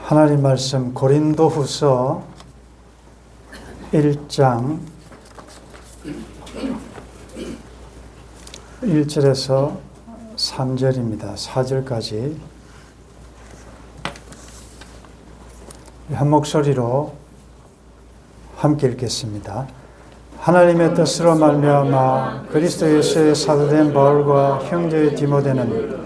하나님 말씀 고린도후서 1장 1절에서 3절입니다. 4절까지 한 목소리로 함께 읽겠습니다. 하나님의 뜻으로 말미암아 그리스도 예수의 사도된 바울과 형제 디모데는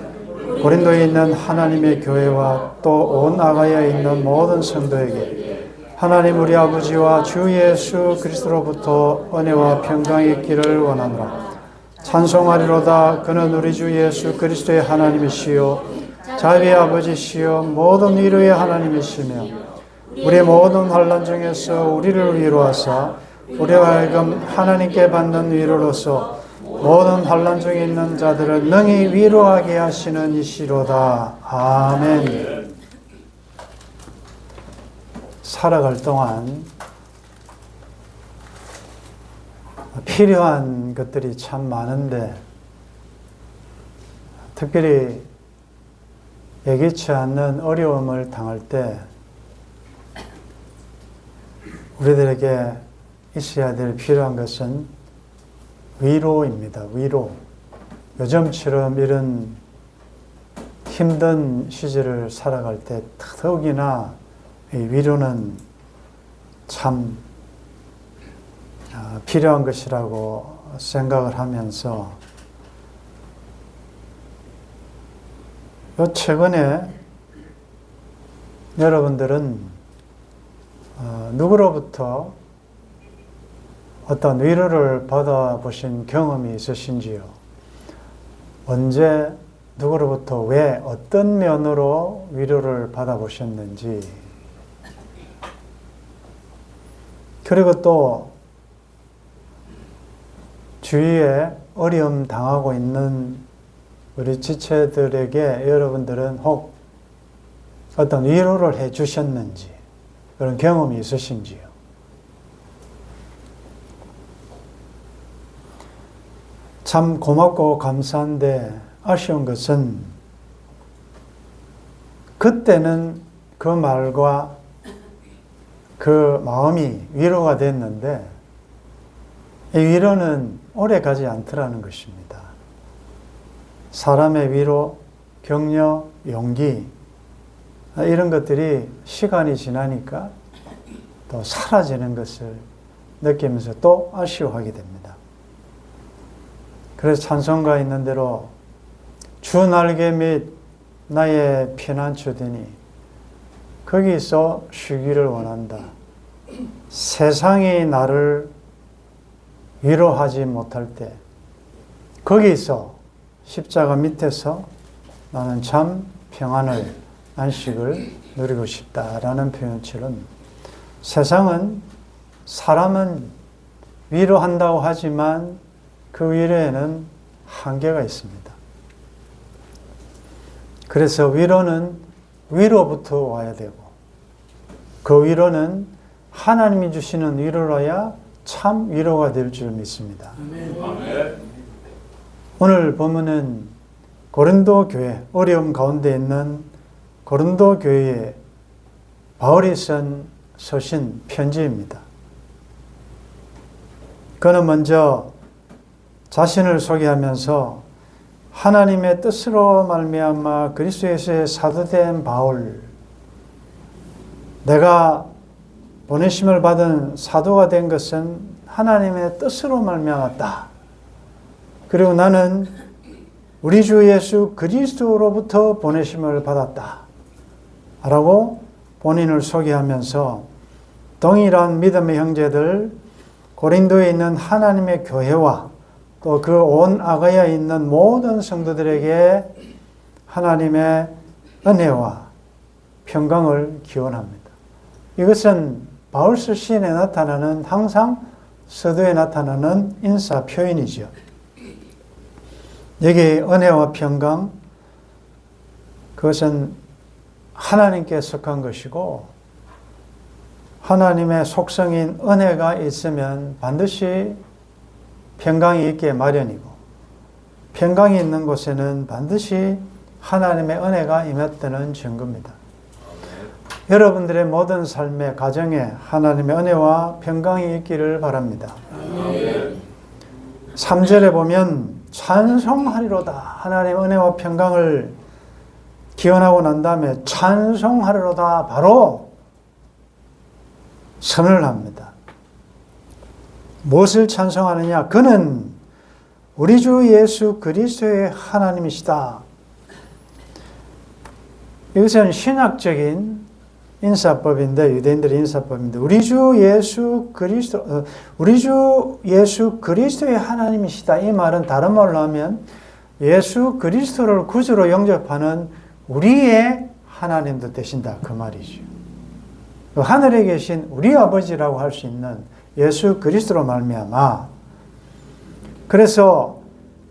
고린도에 있는 하나님의 교회와 또 온 아가야에 있는 모든 성도에게 하나님 우리 아버지와 주 예수 그리스도로부터 은혜와 평강이 있기를 원하노라. 찬송하리로다. 그는 우리 주 예수 그리스도의 하나님이시요 자비의 아버지시요 모든 위로의 하나님이시며 우리의 모든 환난 중에서 우리를 위로하사 우리와 하여금 하나님께 받는 위로로서 모든 환난 중에 있는 자들을 능히 위로하게 하시는 이시로다. 아멘. 살아갈 동안 필요한 것들이 참 많은데 특별히 예기치 않는 어려움을 당할 때 우리들에게 있어야 될 필요한 것은 위로입니다. 위로. 요즘처럼 이런 힘든 시절을 살아갈 때 더욱이나 이 위로는 참 필요한 것이라고 생각을 하면서 최근에 여러분들은 누구로부터 어떤 위로를 받아보신 경험이 있으신지요? 언제 누구로부터 왜 어떤 면으로 위로를 받아보셨는지, 그리고 또 주위에 어려움 당하고 있는 우리 지체들에게 여러분들은 혹 어떤 위로를 해 주셨는지 그런 경험이 있으신지요? 참 고맙고 감사한데 아쉬운 것은 그때는 그 말과 그 마음이 위로가 됐는데 이 위로는 오래 가지 않더라는 것입니다. 사람의 위로, 격려, 용기 이런 것들이 시간이 지나니까 또 사라지는 것을 느끼면서 또 아쉬워하게 됩니다. 그래서 찬송가 있는 대로 주 날개 및 나의 피난처 되니 거기서 쉬기를 원한다. 세상이 나를 위로하지 못할 때 거기서 십자가 밑에서 나는 참 평안을 안식을 누리고 싶다라는 표현처럼 세상은 사람은 위로한다고 하지만 그 위로에는 한계가 있습니다. 그래서 위로는 위로부터 와야 되고 그 위로는 하나님이 주시는 위로라야 참 위로가 될 줄 믿습니다. 아멘. 오늘 본문은 고린도 교회, 어려움 가운데 있는 고린도 교회에 바울이 쓴 서신 편지입니다. 그는 먼저 자신을 소개하면서 하나님의 뜻으로 말미암아 그리스도 예수의 사도된 바울, 내가 보내심을 받은 사도가 된 것은 하나님의 뜻으로 말미암았다. 그리고 나는 우리 주 예수 그리스도로부터 보내심을 받았다. 라고 본인을 소개하면서 동일한 믿음의 형제들 고린도에 있는 하나님의 교회와 또 그 온 아가야에 있는 모든 성도들에게 하나님의 은혜와 평강을 기원합니다. 이것은 바울서 시인에 나타나는 항상 서두에 나타나는 인사 표현이죠. 여기 은혜와 평강, 그것은 하나님께 속한 것이고 하나님의 속성인 은혜가 있으면 반드시 평강이 있기에 마련이고 평강이 있는 곳에는 반드시 하나님의 은혜가 임했다는 증거입니다. 여러분들의 모든 삶의 가정에 하나님의 은혜와 평강이 있기를 바랍니다. 3절에 보면 찬송하리로다. 하나님의 은혜와 평강을 기원하고 난 다음에 찬송하리로다 바로 선언을 합니다. 무엇을 찬송하느냐? 그는 우리 주 예수 그리스도의 하나님이시다. 이것은 신학적인 인사법인데, 유대인들의 인사법인데, 우리 주 예수 그리스도의 하나님이시다. 이 말은 다른 말로 하면 예수 그리스도를 구주로 영접하는 우리의 하나님도 되신다, 그 말이죠. 하늘에 계신 우리 아버지라고 할 수 있는 예수 그리스도로 말미암아, 그래서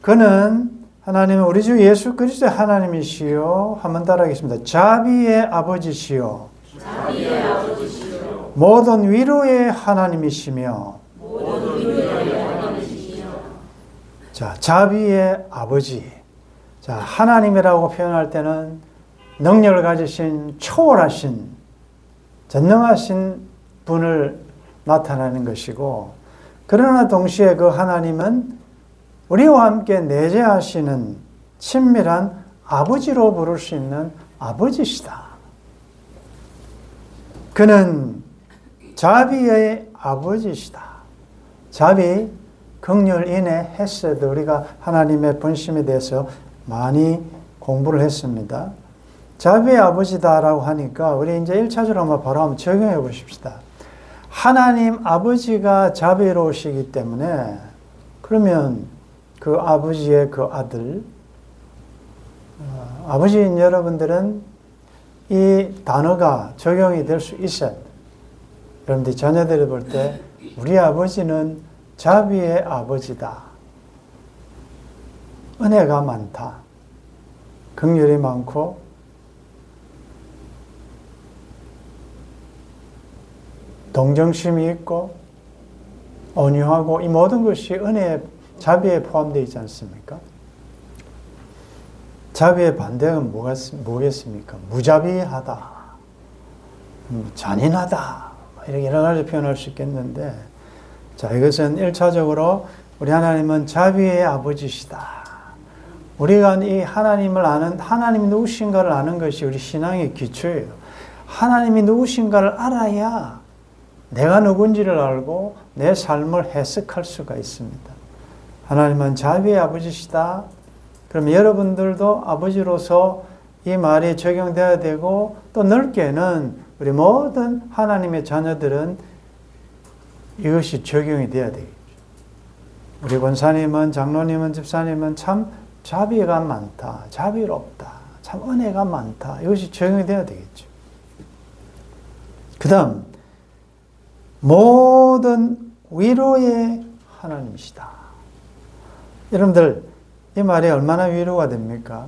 그는 하나님은 우리 주 예수 그리스도의 하나님이시요, 한번 따라하겠습니다. 자비의 아버지시요, 모든 위로의 하나님이시며, 자, 자비의 아버지. 자, 하나님이라고 표현할 때는 능력을 가지신 초월하신 전능하신 분을 나타내는 것이고, 그러나 동시에 그 하나님은 우리와 함께 내재하시는 친밀한 아버지로 부를 수 있는 아버지시다. 그는 자비의 아버지시다. 자비, 긍휼, 인애, 헤세드, 우리가 하나님의 본심에 대해서 많이 공부를 했습니다. 자비의 아버지다라고 하니까 우리 이제 1차적으로 한번 바로 한번 적용해 보십시다. 하나님 아버지가 자비로우시기 때문에, 그러면 그 아버지의 그 아들, 아버지인 여러분들은 이 단어가 적용이 될 수 있어요. 여러분들이 자녀들을 볼 때 우리 아버지는 자비의 아버지다. 은혜가 많다. 긍휼이 많고 동정심이 있고 온유하고, 이 모든 것이 은혜의 자비에 포함되어 있지 않습니까? 자비의 반대가 뭐겠습니까? 무자비하다, 잔인하다, 이렇게 여러 가지 표현할 수 있겠는데, 자, 이것은 1차적으로 우리 하나님은 자비의 아버지시다. 우리가 이 하나님을 아는, 하나님이 누구신가를 아는 것이 우리 신앙의 기초예요. 하나님이 누구신가를 알아야 내가 누군지를 알고 내 삶을 해석할 수가 있습니다. 하나님은 자비의 아버지시다. 그럼 여러분들도 아버지로서 이 말이 적용되어야 되고, 또 넓게는 우리 모든 하나님의 자녀들은 이것이 적용이 되어야 되겠죠. 우리 권사님은, 장로님은, 집사님은 참 자비가 많다, 자비롭다, 참 은혜가 많다, 이것이 적용이 되어야 되겠죠. 그 다음, 모든 위로의 하나님이시다. 여러분들, 이 말이 얼마나 위로가 됩니까?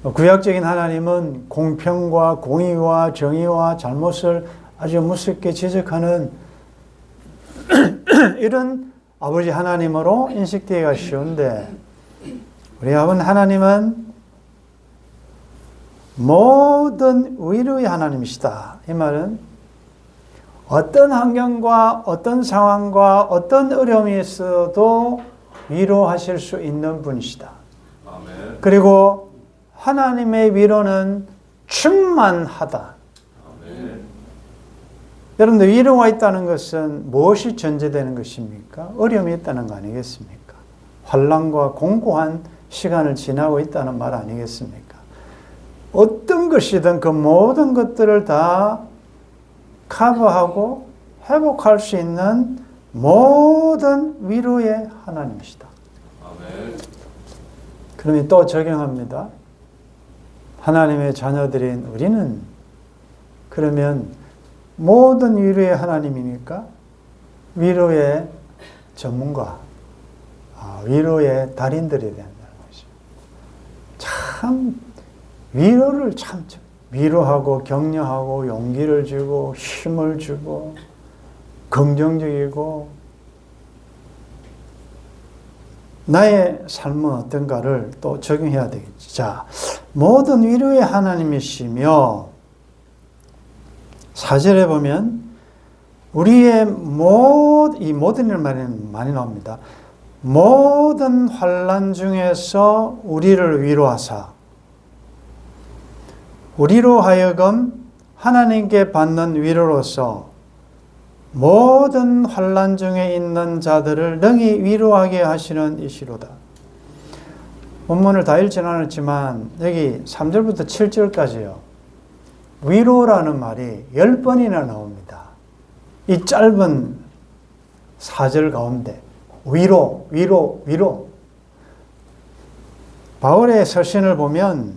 구약적인 하나님은 공평과 공의와 정의와 잘못을 아주 무섭게 지적하는 이런 아버지 하나님으로 인식되기가 쉬운데, 우리 아버지 하나님은 모든 위로의 하나님이시다. 이 말은 어떤 환경과 어떤 상황과 어떤 어려움이 있어도 위로하실 수 있는 분이시다. 아멘. 그리고 하나님의 위로는 충만하다. 아멘. 여러분들, 위로가 있다는 것은 무엇이 전제되는 것입니까? 어려움이 있다는 거 아니겠습니까? 환난과 공고한 시간을 지나고 있다는 말 아니겠습니까? 어떤 것이든 그 모든 것들을 다 커버하고 회복할 수 있는 모든 위로의 하나님이시다. 아멘. 그러면 또 적용합니다. 하나님의 자녀들인 우리는 그러면 모든 위로의 하나님이니까 위로의 전문가, 위로의 달인들이 된다는 것이죠. 참 위로를 참 위로하고 격려하고 용기를 주고 힘을 주고 긍정적이고, 나의 삶은 어떤가를 또 적용해야 되겠지. 자, 모든 위로의 하나님이시며 4절에 보면 우리의 이 모든이라는 말이 많이 나옵니다. 모든 환난 중에서 우리를 위로하사 우리로 하여금 하나님께 받는 위로로서 모든 환난 중에 있는 자들을 능히 위로하게 하시는 이시로다. 본문을 다 읽지는 않았지만 여기 3절부터 7절까지요. 위로라는 말이 10번이나 나옵니다. 이 짧은 4절 가운데 위로, 위로, 위로. 바울의 서신을 보면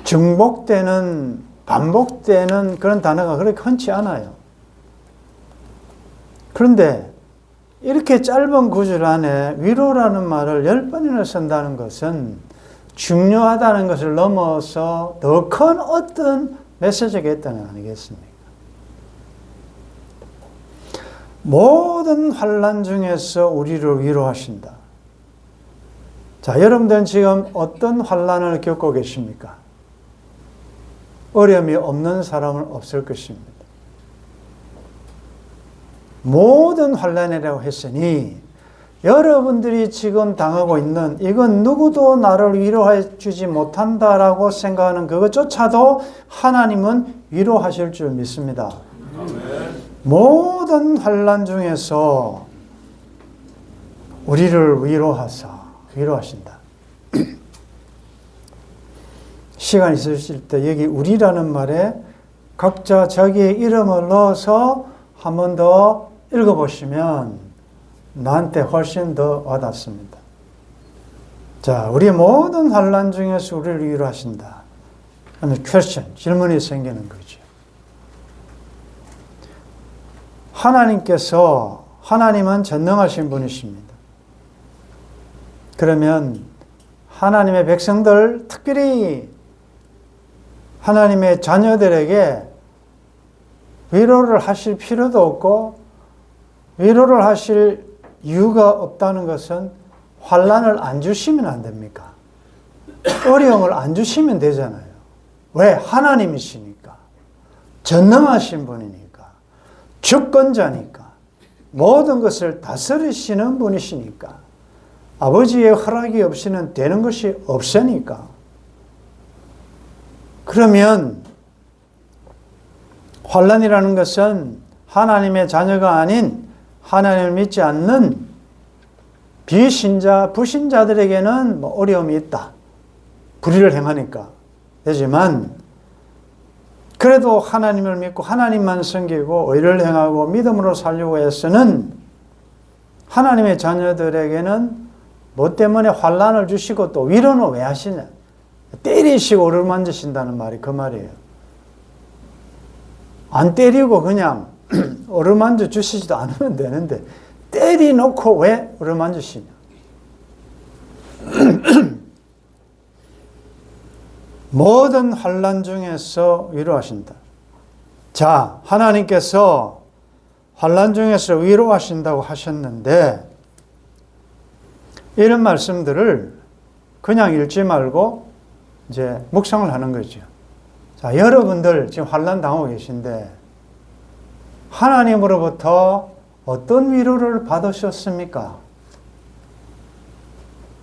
중복되는, 반복되는 그런 단어가 그렇게 흔치 않아요. 그런데 이렇게 짧은 구절 안에 위로라는 말을 10번이나 쓴다는 것은 중요하다는 것을 넘어서 더 큰 어떤 메시지가 있다는 거 아니겠습니까? 모든 환난 중에서 우리를 위로하신다. 자, 여러분들은 지금 어떤 환난을 겪고 계십니까? 어려움이 없는 사람은 없을 것입니다. 모든 환난이라고 했으니 여러분들이 지금 당하고 있는 이건 누구도 나를 위로해 주지 못한다라고 생각하는 그것조차도 하나님은 위로하실 줄 믿습니다. 모든 환난 중에서 우리를 위로하신다. 시간 있으실 때 여기 우리라는 말에 각자 자기의 이름을 넣어서 한 번 더 읽어보시면 나한테 훨씬 더 와닿습니다. 자, 우리의 모든 환난 중에서 우리를 위로하신다 하는 question, 질문이 생기는 거죠. 하나님은 전능하신 분이십니다. 그러면 하나님의 백성들, 특별히 하나님의 자녀들에게 위로를 하실 필요도 없고 위로를 하실 이유가 없다는 것은 환난을 안 주시면 안 됩니까? 어려움을 안 주시면 되잖아요. 왜? 하나님이시니까. 전능하신 분이니까. 주권자니까. 모든 것을 다스리시는 분이시니까. 아버지의 허락이 없이는 되는 것이 없으니까. 그러면 환난이라는 것은 하나님의 자녀가 아닌 하나님을 믿지 않는 비신자, 불신자들에게는 어려움이 있다. 불의를 행하니까. 되지만 그래도 하나님을 믿고 하나님만 섬기고 의를 행하고 믿음으로 살려고 해서는 하나님의 자녀들에게는 뭐 때문에 환난을 주시고 또 위로는 왜 하시냐. 때리시고 어루만지신다는 말이 그 말이에요. 안 때리고 그냥 어루만져 주시지도 않으면 되는데 때리놓고 왜 어루만지시냐. 모든 환난 중에서 위로하신다. 자, 하나님께서 환난 중에서 위로하신다고 하셨는데 이런 말씀들을 그냥 읽지 말고 이제 묵상을 하는 거죠. 자, 여러분들 지금 환난 당하고 계신데 하나님으로부터 어떤 위로를 받으셨습니까?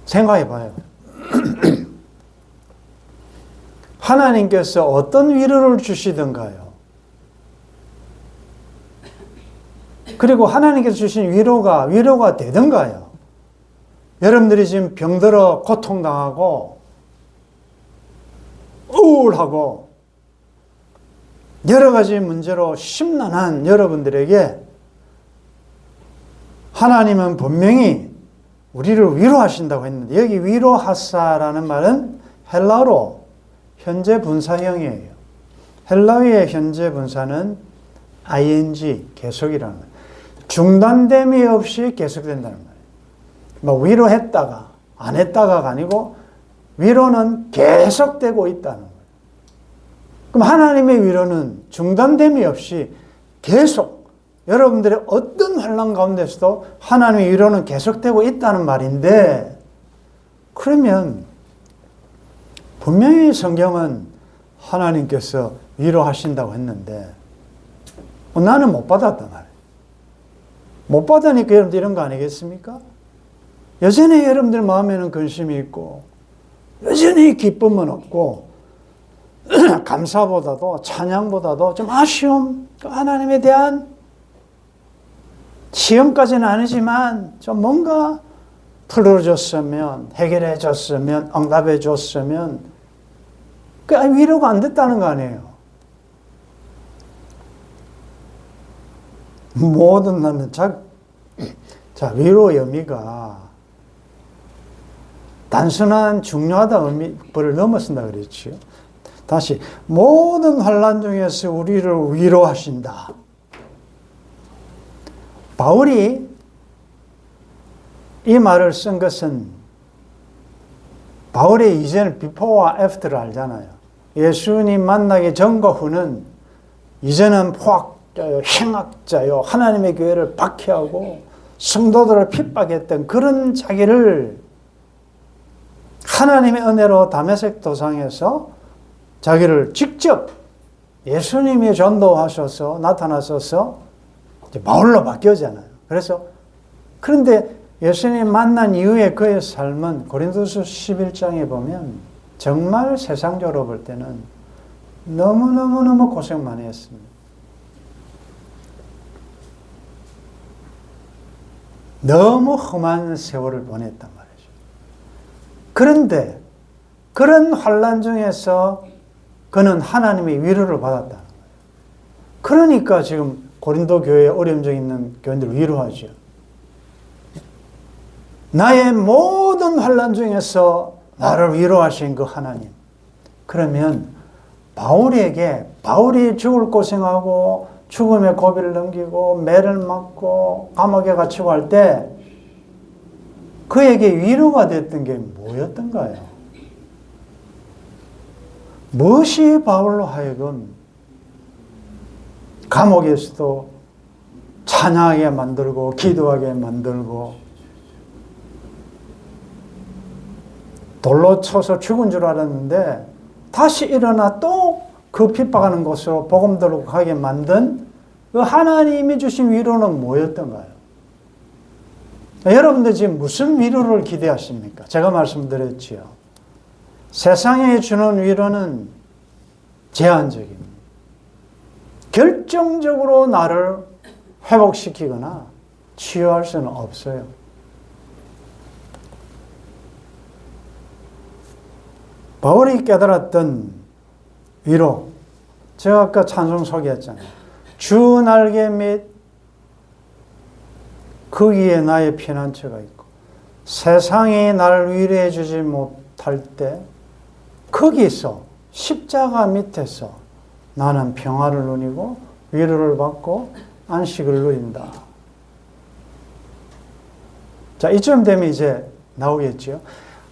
생각해 봐요. 하나님께서 어떤 위로를 주시던가요? 그리고 하나님께서 주신 위로가 되던가요? 여러분들이 지금 병들어 고통당하고 우울하고 여러 가지 문제로 심란한 여러분들에게 하나님은 분명히 우리를 위로하신다고 했는데 여기 위로하사라는 말은 헬라어로 현재 분사형이에요. 헬라어의 현재 분사는 ing, 계속이라는 거예요. 중단됨이 없이 계속된다는 거예요. 뭐 위로했다가 안 했다가가 아니고 위로는 계속되고 있다는 거예요. 그럼 하나님의 위로는 중단됨이 없이 계속 여러분들의 어떤 환난 가운데서도 하나님의 위로는 계속되고 있다는 말인데 그러면 분명히 성경은 하나님께서 위로하신다고 했는데 나는 못 받았단 말이에요. 못 받으니까 여러분들 이런 거 아니겠습니까? 여전히 여러분들 마음에는 근심이 있고 여전히 기쁨은 없고 감사보다도 찬양보다도 좀 아쉬움, 하나님에 대한 시험까지는 아니지만 좀 뭔가 풀어줬으면, 해결해줬으면, 응답해줬으면 그 위로가 안 됐다는 거 아니에요. 모든 나는 자, 위로의 의미가 단순한 중요하다 의미를 넘어선다 그랬지요. 다시 모든 환난 중에서 우리를 위로하신다. 바울이 이 말을 쓴 것은 바울의 이전을 비포와 애프터를 알잖아요. 예수님 만나기 전과 후는 이전은 포악자요, 행악자요, 하나님의 교회를 박해하고 성도들을 핍박했던 그런 자기를 하나님의 은혜로 다메섹 도상에서 자기를 직접 예수님이 전도하셔서 나타나셔서 바울로 바뀌었잖아요. 그런데 예수님 만난 이후에 그의 삶은 고린도서 11장에 보면 정말 세상적으로 볼 때는 너무너무 고생 많이 했습니다. 너무 험한 세월을 보냈단 말이죠. 그런데 그런 환난 중에서 그는 하나님의 위로를 받았다는 거예요. 그러니까 지금 고린도 교회에 어려움 중에 있는 교인들을 위로하죠. 나의 모든 환난 중에서 나를 위로하신 그 하나님. 그러면 바울이 죽을 고생하고 죽음의 고비를 넘기고 매를 맞고 감옥에 갇히고 할 때 그에게 위로가 됐던 게 뭐였던가요? 무엇이 바울로 하여금 감옥에서도 찬양하게 만들고 기도하게 만들고 돌로 쳐서 죽은 줄 알았는데 다시 일어나 또 그 핍박하는 곳으로 복음 들고 가게 만든 그 하나님이 주신 위로는 뭐였던가요? 여러분들 지금 무슨 위로를 기대하십니까? 제가 말씀드렸지요. 세상에 주는 위로는 제한적입니다. 결정적으로 나를 회복시키거나 치유할 수는 없어요. 바울이 깨달았던 위로, 제가 아까 찬송 소개했잖아요. 주 날개 및 그 위에 나의 피난처가 있고 세상이 날 위로해 주지 못할 때 거기서 십자가 밑에서 나는 평화를 누리고 위로를 받고 안식을 누린다. 자, 이쯤 되면 이제 나오겠죠.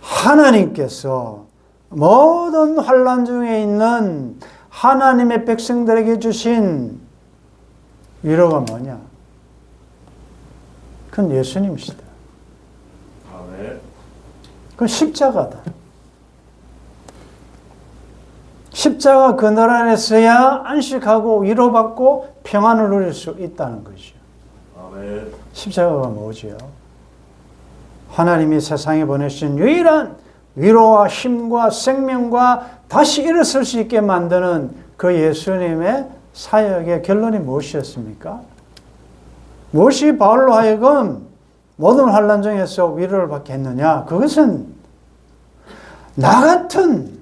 하나님께서 모든 환난 중에 있는 하나님의 백성들에게 주신 위로가 뭐냐? 그건 예수님이시다. 아멘. 그건 십자가다. 십자가 그늘 안에 서야 안식하고 위로받고 평안을 누릴 수 있다는 것이죠. 아멘. 십자가가 뭐지요? 하나님이 세상에 보내신 유일한 위로와 힘과 생명과 다시 일어설 수 있게 만드는 그 예수님의 사역의 결론이 무엇이었습니까? 무엇이 바울로 하여금 모든 환난 중에서 위로를 받게 했느냐? 그것은 나 같은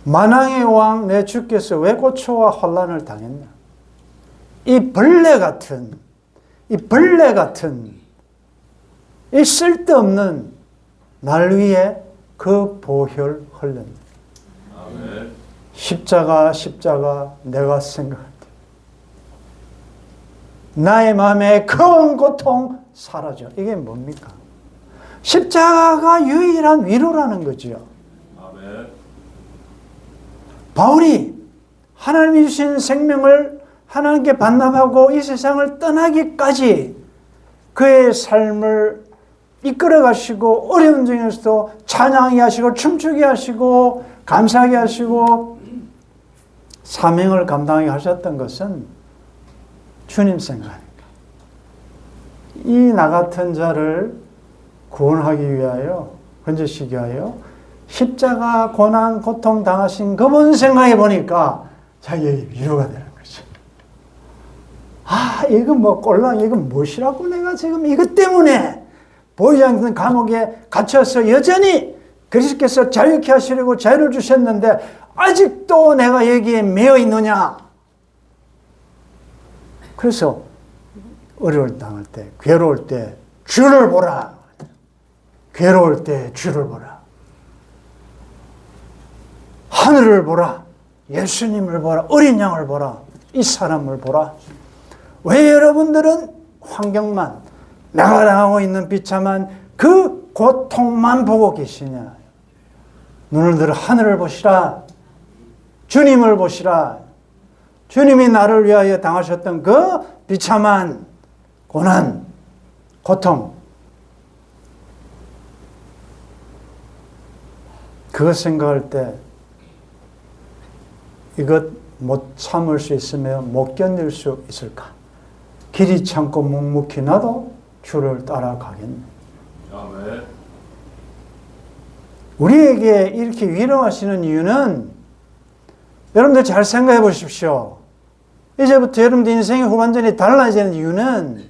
만왕의 왕 내 주께서 왜 고초와 환난을 당했나? 이 벌레 같은 이 쓸데없는 날 위에 그 보혈 흘른다. 아멘. 십자가 내가 생각할 때 나의 마음에 큰 고통 사라져. 이게 뭡니까? 십자가가 유일한 위로라는 거죠. 아멘. 바울이 하나님이 주신 생명을 하나님께 반납하고 이 세상을 떠나기까지 그의 삶을 이끌어 가시고 어려운 중에서도 찬양하게 하시고 춤추게 하시고 감사하게 하시고 사명을 감당하게 하셨던 것은 주님 생각이니까. 이 나 같은 자를 구원하기 위하여, 건져시기 위하여 십자가 고난 고통 당하신 그분 생각해 보니까 자기에게 위로가 되는 거죠. 아, 이거 뭐 꼴랑 이거 무엇이라고 내가 지금 이것 때문에 보이지 않는 감옥에 갇혀서 여전히 그리스도께서 자유케 하시려고 자유를 주셨는데 아직도 내가 여기에 매여 있느냐. 그래서 어려울 당할 때, 괴로울 때 주를 보라. 괴로울 때 주를 보라. 하늘을 보라. 예수님을 보라. 어린 양을 보라. 이 사람을 보라. 왜 여러분들은 환경만, 내가 당하고 있는 비참한 그 고통만 보고 계시냐. 눈을 들어 하늘을 보시라. 주님을 보시라. 주님이 나를 위하여 당하셨던 그 비참한 고난, 고통, 그것 생각할 때 이것 못 참을 수 있으며 못 견딜 수 있을까? 길이 참고 묵묵히 나도 주를 따라가겠네. 아멘. 우리에게 이렇게 위로하시는 이유는 여러분들 잘 생각해 보십시오. 이제부터 여러분들 인생의 후반전이 달라지는 이유는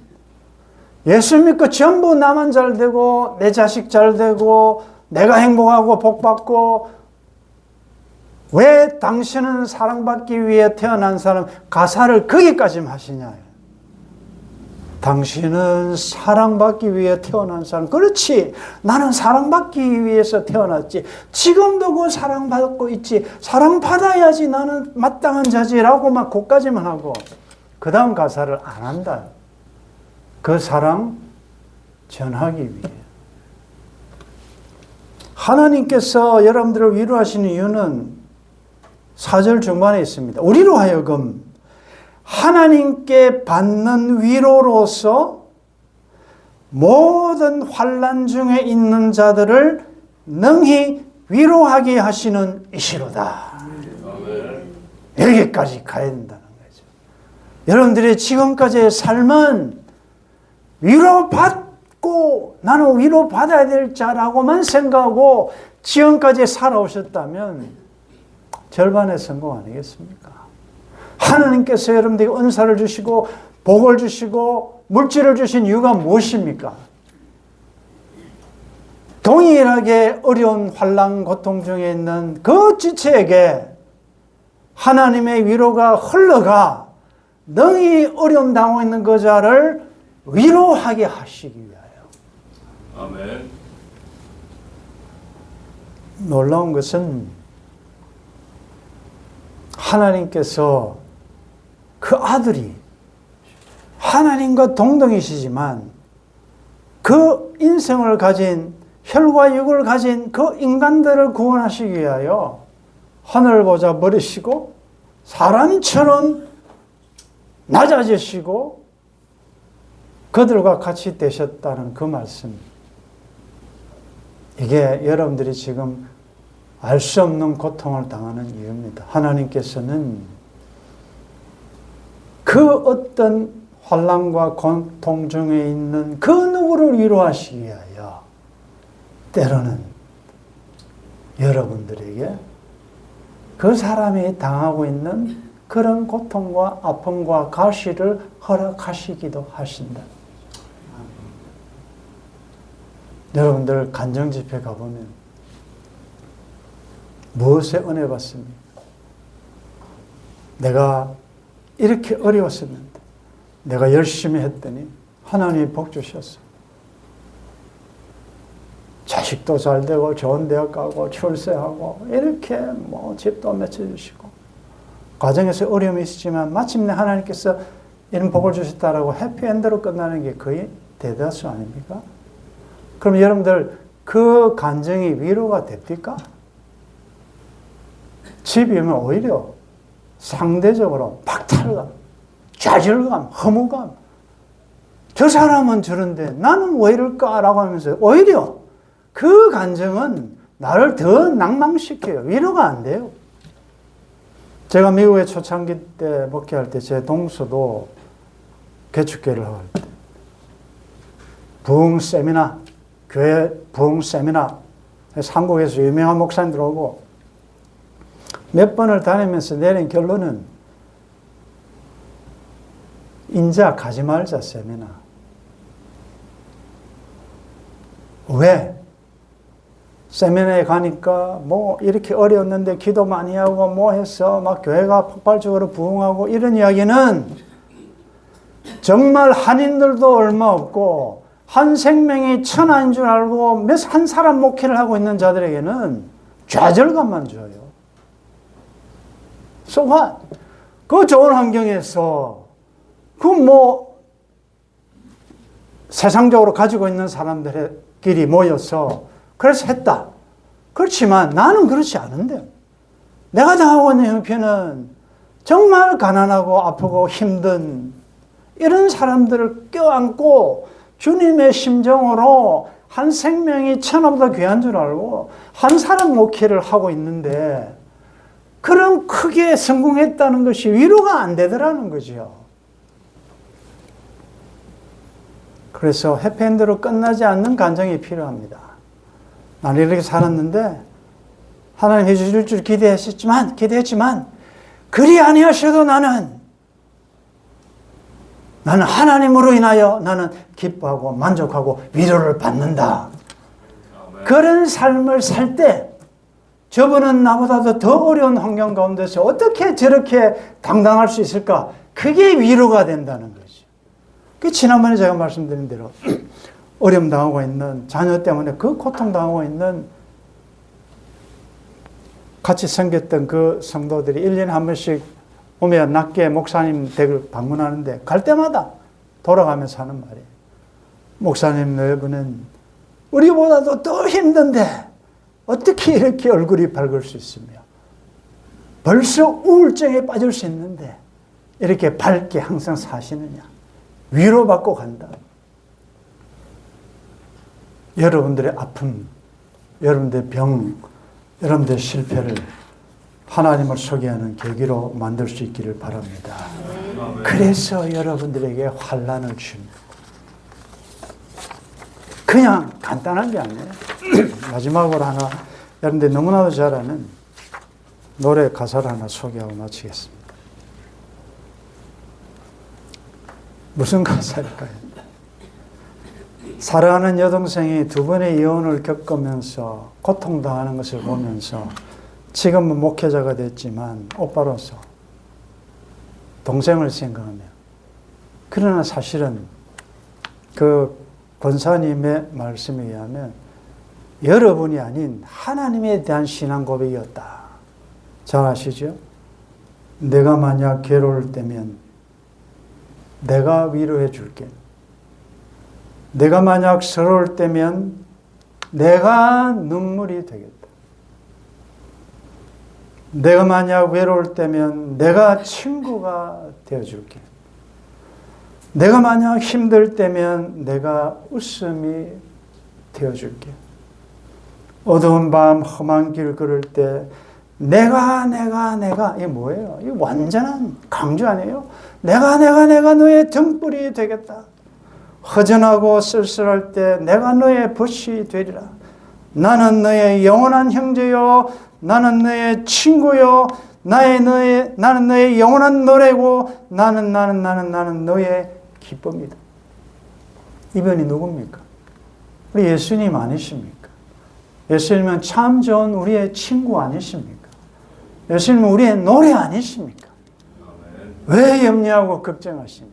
예수 믿고 전부 나만 잘 되고 내 자식 잘 되고 내가 행복하고 복받고 왜 당신은 사랑받기 위해 태어난 사람 가사를 거기까지만 하시냐. 당신은 사랑받기 위해 태어난 사람. 그렇지. 나는 사랑받기 위해서 태어났지. 지금도 그 사랑받고 있지. 사랑받아야지 나는 마땅한 자지라고만 그까지만 하고 그 다음 가사를 안 한다. 그 사랑 전하기 위해. 하나님께서 여러분들을 위로하시는 이유는 4절 중반에 있습니다. 우리로 하여금 하나님께 받는 위로로서 모든 환난 중에 있는 자들을 능히 위로하게 하시는 이시로다. 여기까지 가야 된다는 거죠. 여러분들의 지금까지의 삶은 위로받고 나는 위로받아야 될 자라고만 생각하고 지금까지 살아오셨다면 절반의 성공 아니겠습니까? 하나님께서 여러분들에게 은사를 주시고 복을 주시고 물질을 주신 이유가 무엇입니까? 동일하게 어려운 환난 고통 중에 있는 그 지체에게 하나님의 위로가 흘러가 능히 어려움 당하고 있는 그 자를 위로하게 하시기 위하여. 아멘. 놀라운 것은 하나님께서 그 아들이 하나님과 동등이시지만 그 인생을 가진 혈과 육을 가진 그 인간들을 구원하시기 위하여 하늘을 보자 버리시고 사람처럼 낮아지시고 그들과 같이 되셨다는 그 말씀. 이게 여러분들이 지금 알 수 없는 고통을 당하는 이유입니다. 하나님께서는 그 어떤 환난과 고통 중에 있는 그 누구를 위로하시기 위하여 때로는 여러분들에게 그 사람이 당하고 있는 그런 고통과 아픔과 가시를 허락하시기도 하신다. 여러분들 간정집회 가보면 무엇에 은혜 받습니까? 내가 이렇게 어려웠었는데 내가 열심히 했더니 하나님이 복 주셨어. 자식도 잘 되고 좋은 대학 가고 출세하고 이렇게 뭐 집도 맺혀주시고 가정에서 어려움이 있었지만 마침내 하나님께서 이런 복을 주셨다라고 해피엔드로 끝나는 게 거의 대다수 아닙니까? 그럼 여러분들 그 감정이 위로가 됩니까? 집이면 오히려 상대적으로 박탈감, 좌절감, 허무감. 저 사람은 저런데 나는 왜 이럴까라고 하면서 오히려 그 감정은 나를 더 낭망시켜요. 위로가 안 돼요. 제가 미국에 초창기 때 목회할 때 제 동서도 개축교회를 하고 할 때 부흥 세미나, 교회 부흥 세미나, 한국에서 유명한 목사님들 오고 몇 번을 다니면서 내린 결론은 인자 가지 말자 세미나. 왜? 세미나에 가니까 뭐 이렇게 어려웠는데 기도 많이 하고 뭐 해서 막 교회가 폭발적으로 부흥하고 이런 이야기는 정말 한인들도 얼마 없고 한 생명이 천하인 줄 알고 한 사람 목회를 하고 있는 자들에게는 좌절감만 줘요. So what? 그 좋은 환경에서 그 뭐 세상적으로 가지고 있는 사람들끼리 모여서 그래서 했다. 그렇지만 나는 그렇지 않은데 내가 당하고 있는 형편은 정말 가난하고 아프고 힘든 이런 사람들을 껴안고 주님의 심정으로 한 생명이 천하보다 귀한 줄 알고 한 사람 목회를 하고 있는데 그런 크게 성공했다는 것이 위로가 안 되더라는 거죠. 그래서 해피엔드로 끝나지 않는 간증이 필요합니다. 나는 이렇게 살았는데 하나님 해주실 줄 기대했지만 그리 아니하셔도 나는 하나님으로 인하여 나는 기뻐하고 만족하고 위로를 받는다. 그런 삶을 살 때 저분은 나보다도 더 어려운 환경 가운데서 어떻게 저렇게 당당할 수 있을까? 그게 위로가 된다는 거죠. 그 지난번에 제가 말씀드린 대로 어려움 당하고 있는 자녀 때문에 그 고통 당하고 있는 같이 섬겼던 그 성도들이 1년에 한 번씩 오면 낮게 목사님 댁을 방문하는데 갈 때마다 돌아가면서 하는 말이에요. 목사님 너희는 우리보다도 더 힘든데 어떻게 이렇게 얼굴이 밝을 수 있으며 벌써 우울증에 빠질 수 있는데 이렇게 밝게 항상 사시느냐. 위로받고 간다. 여러분들의 아픔, 여러분들의 병, 여러분들의 실패를 하나님을 소개하는 계기로 만들 수 있기를 바랍니다. 그래서 여러분들에게 환난을 줍니다. 그냥 간단한 게 아니에요. 마지막으로 하나, 여러분들 너무나도 잘 아는 노래 가사를 하나 소개하고 마치겠습니다. 무슨 가사일까요? 사랑하는 여동생이 두 번의 이혼을 겪으면서 고통당하는 것을 보면서 지금은 목회자가 됐지만 오빠로서 동생을 생각하며 그러나 사실은 그 권사님의 말씀에 의하면 여러분이 아닌 하나님에 대한 신앙 고백이었다. 잘 아시죠? 내가 만약 괴로울 때면 내가 위로해 줄게. 내가 만약 서러울 때면 내가 눈물이 되겠다. 내가 만약 외로울 때면 내가 친구가 되어줄게. 내가 만약 힘들 때면 내가 웃음이 되어줄게. 어두운 밤 험한 길 걸을 때 내가 이게 뭐예요? 이게 완전한 강조 아니에요? 내가 너의 등불이 되겠다. 허전하고 쓸쓸할 때 내가 너의 벗이 되리라. 나는 너의 영원한 형제요, 나는 너의 친구요, 나는 너의 영원한 노래고, 나는 너의 기쁨이다. 이분이 누굽니까? 우리 예수님 아니십니까? 예수님은 참 좋은 우리의 친구 아니십니까? 예수님은 우리의 노래 아니십니까? 왜 염려하고 걱정하시냐?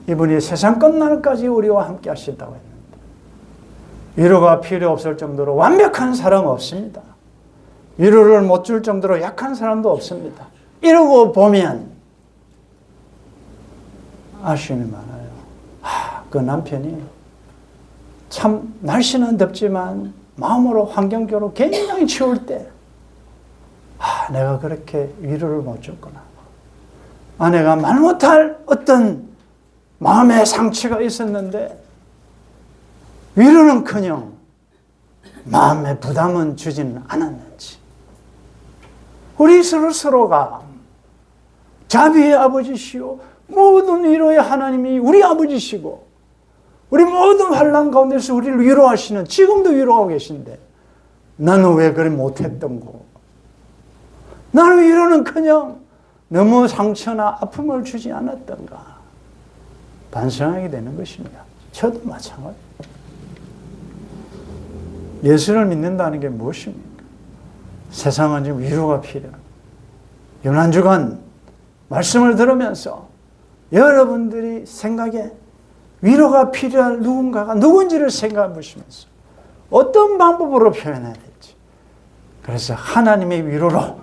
이분이 세상 끝날까지 우리와 함께 하신다고 했는데 위로가 필요 없을 정도로 완벽한 사람 없습니다. 위로를 못 줄 정도로 약한 사람도 없습니다. 이러고 보면 아쉬움이 많아요. 그 남편이 참 날씨는 덥지만 마음으로 환경적으로 굉장히 추울 때 내가 그렇게 위로를 못 줬구나. 아내가 말 못할 어떤 마음의 상처가 있었는데 위로는커녕 마음의 부담은 주지는 않았는지 우리 서로가 자비의 아버지시오 모든 위로의 하나님이 우리 아버지시고 우리 모든 환난 가운데서 우리를 위로하시는, 지금도 위로하고 계신데 나는 왜 그리 못했던 거? 나는 위로는커녕 너무 상처나 아픔을 주지 않았던가 반성하게 되는 것입니다. 저도 마찬가지. 예수를 믿는다는 게 무엇입니까? 세상은 지금 위로가 필요합니다. 이번 한 주간 말씀을 들으면서 여러분들이 생각에 위로가 필요할 누군가가 누군지를 생각해 보시면서 어떤 방법으로 표현해야 될지, 그래서 하나님의 위로로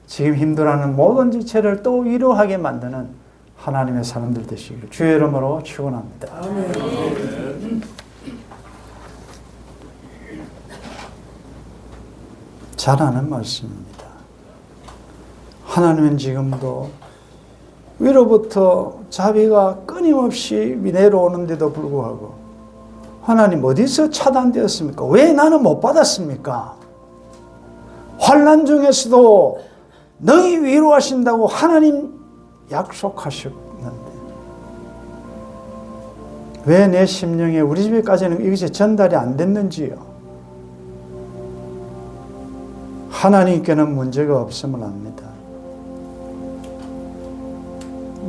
지금 힘들어하는 모든 지체를 또 위로하게 만드는 하나님의 사람들 되시기를 주의 이름으로 축원합니다. 아멘. 잘 아는 말씀입니다. 하나님은 지금도 위로부터 자비가 끊임없이 내려오는데도 불구하고 하나님 어디서 차단되었습니까? 왜 나는 못 받았습니까? 환난 중에서도 너희 위로하신다고 하나님 약속하셨는데 왜 내 심령에 우리 집에까지는 이것이 전달이 안 됐는지요? 하나님께는 문제가 없음을 압니다.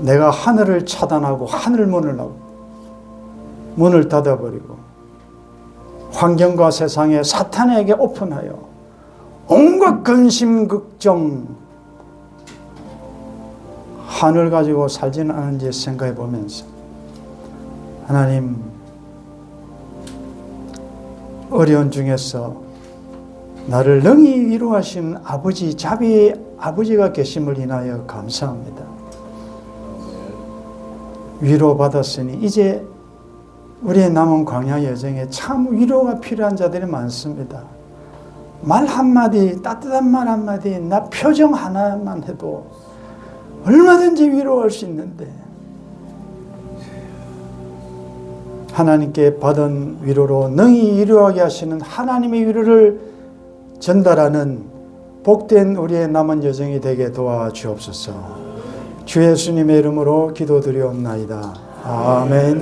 내가 하늘을 차단하고 하늘문을 하고 문을 닫아버리고 환경과 세상에 사탄에게 오픈하여 온갖 근심 걱정 하늘 가지고 살지는 않은지 생각해 보면서 하나님 어려운 중에서 나를 능히 위로하신 아버지, 자비의 아버지가 계심을 인하여 감사합니다. 위로받았으니 이제 우리의 남은 광야 여정에 참 위로가 필요한 자들이 많습니다. 말 한마디, 따뜻한 말 한마디, 나 표정 하나만 해도 얼마든지 위로할 수 있는데 하나님께 받은 위로로 능히 위로하게 하시는 하나님의 위로를 전달하는 복된 우리의 남은 여정이 되게 도와주옵소서. 주 예수님의 이름으로 기도드리옵나이다. 아멘.